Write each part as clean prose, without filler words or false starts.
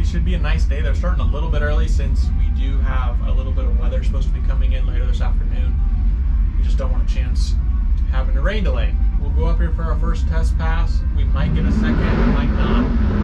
should be a nice day. They're starting a little bit early since we do have a little bit of weather supposed to be coming in later this afternoon. We just don't want a chance having a rain delay. We'll go up here for our first test pass. We might get a second, we might not.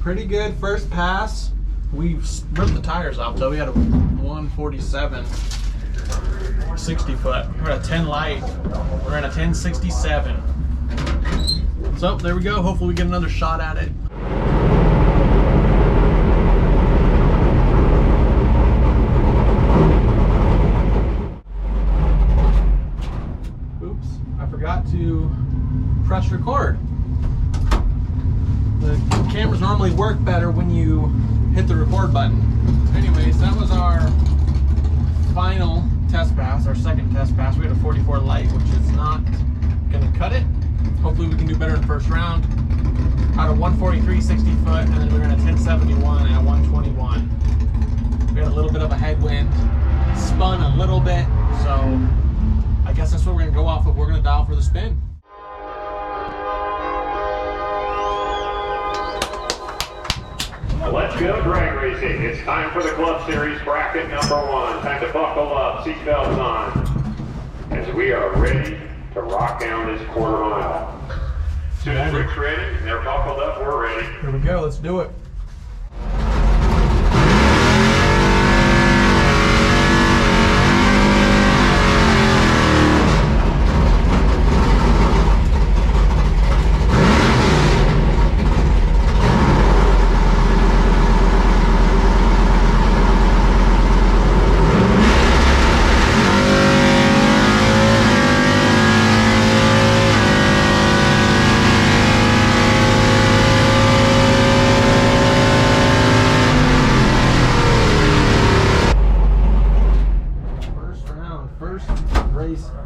Pretty good first pass. We ripped the tires off though. We had a 147 60 foot. We're at a 10 light. We're at a 1067. So there we go. Hopefully we get another shot at it. Oops, I forgot to press record. The cameras normally work better when you hit the record button. Anyways, that was our final test pass, our second test pass. We had a 44 light, which is not gonna cut it. Hopefully we can do better in the first round. Out of 143 60 foot, and then we ran a 1071 at 121. We had a little bit of a headwind, spun a little bit, so I guess that's what we're gonna go off of. We're gonna dial for the spin. Let's go drag racing. It's time for the Club Series bracket number 1. Time to buckle up, seatbelts on, as we are ready to rock down this quarter mile. As soon as Rick's ready, they're buckled up, we're ready. Here we go, let's do it.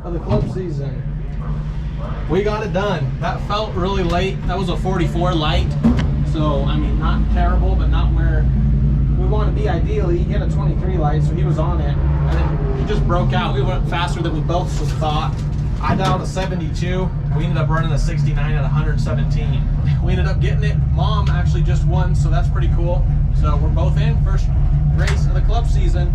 Of the club season. We got it done. That felt really late. That was a 44 light. So, I mean, not terrible, but not where we want to be ideally. He had a 23 light, so he was on it. And then he just broke out. We went faster than we both thought. I dialed a 72. We ended up running a 69 at 117. We ended up getting it. Mom actually just won, so that's pretty cool. So we're both in. First race of the club season.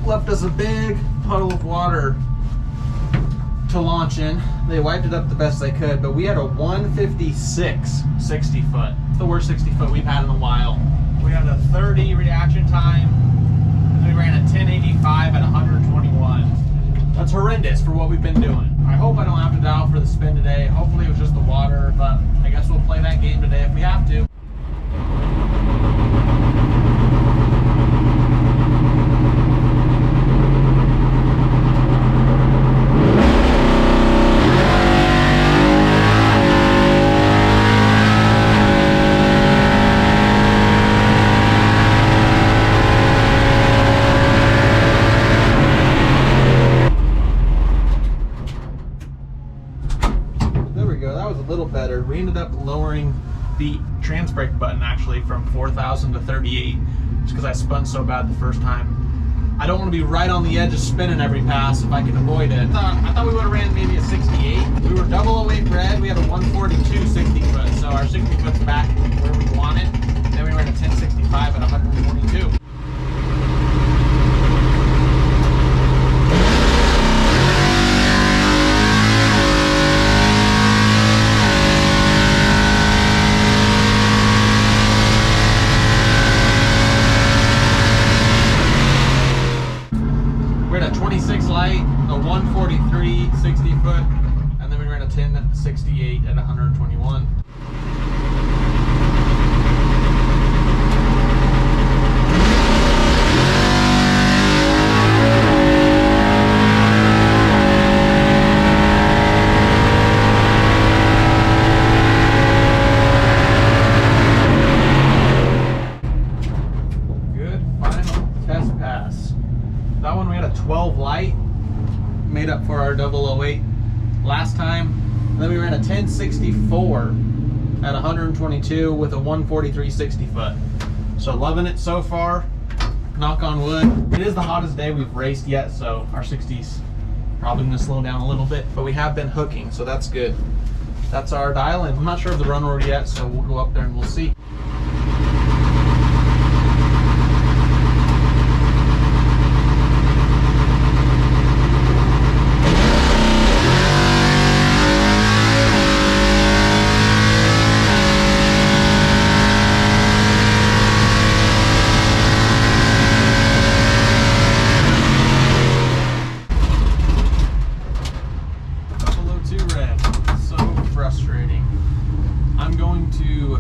Left us a big puddle of water to launch in. They wiped it up the best they could, but we had a 156 60 foot. The worst 60 foot we've had in a while. We had a 30 reaction time, and we ran a 1085 at 121. That's horrendous for what we've been doing. I hope I don't have to dial for the spin today. Hopefully it was just the water, but I guess we'll play that game today if we have to. Better. We ended up lowering the trans brake button actually from 4,000 to 38 just because I spun so bad the first time. I don't want to be right on the edge of spinning every pass if I can avoid it. I thought we would have ran maybe a 68. We were double awake red. We had a 142 60 foot, so our 60 foot's back where we want it. Then we ran a 1065 at 122. foot, and then we ran a 1068 at 121. That one we had a 12 light, made up for our 008 last time. And then we ran a 1064 at 122 with a 143 60 foot. So loving it so far, knock on wood. It is the hottest day we've raced yet, so our 60's probably gonna slow down a little bit, but we have been hooking, so that's good. That's our dial in. I'm not sure of the run order yet, so we'll go up there and we'll see.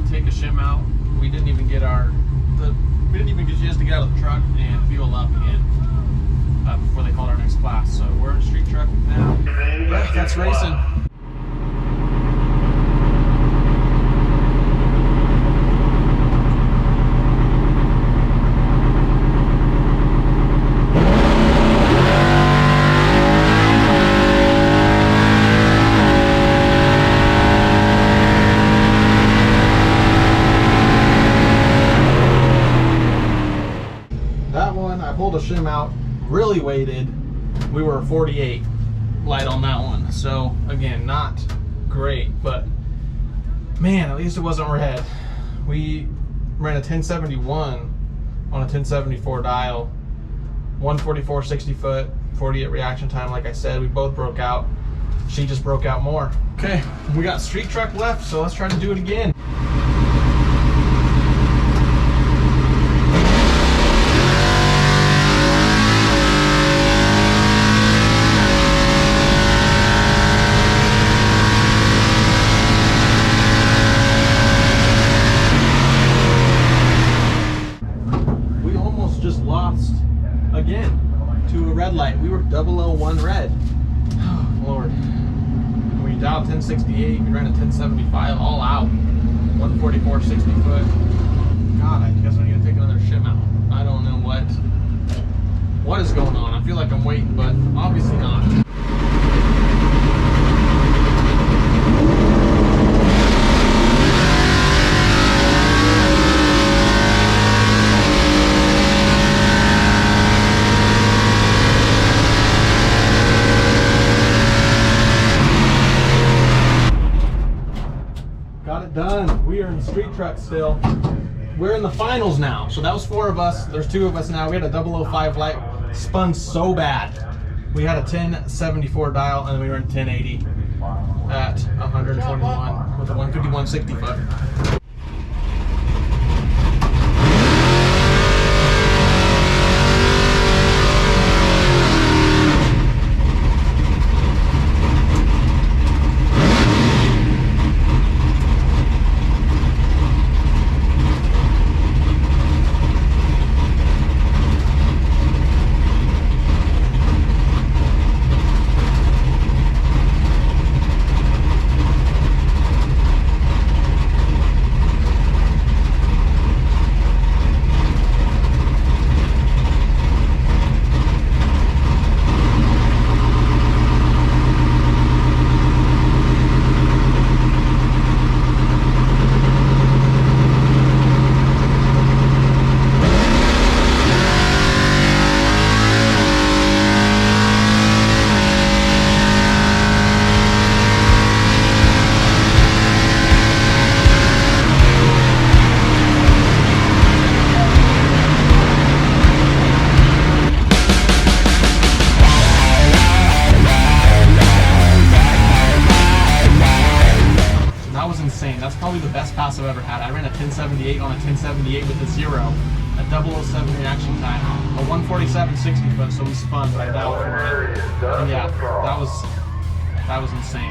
Take a shim out. We didn't even get a chance to get out of the truck and fuel up again before they called our next class. So we're in a street truck now. Yeah, that's racing. Pulled a shim out, really weighted. We were 48 light on that one, so again, not great, but man, at least it wasn't red. We ran a 1071 on a 1074 dial, 144 60 foot, 48 reaction time. Like I said, we both broke out. She just broke out more. Okay, we got street truck left, so let's try to do it again. Again to a red light. We were 001 red. Oh Lord. We dialed 1068, we ran a 1075 all out. 144 60 foot. God, I guess I need to take another shim out. I don't know what is going on. I feel like I'm waiting, but obviously not. Got it done. We are in the street truck still. We're in the finals now. So that was 4 of us. There's 2 of us now. We had a 005 light. Spun so bad. We had a 1074 dial and then we were in 1080 at 121 with a 151 60 foot. That's probably the best pass I've ever had. I ran a 1078 on a 1078 with a 0, a 007 reaction time, a 147 60 foot, so we spun, but I dialed for it. And yeah, That was insane.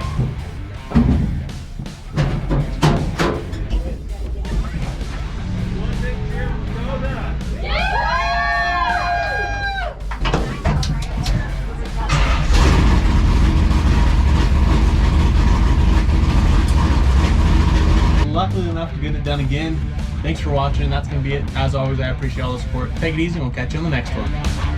Luckily enough to get it done again. Thanks for watching. That's going to be it. As always, I appreciate all the support. Take it easy and we'll catch you on the next one.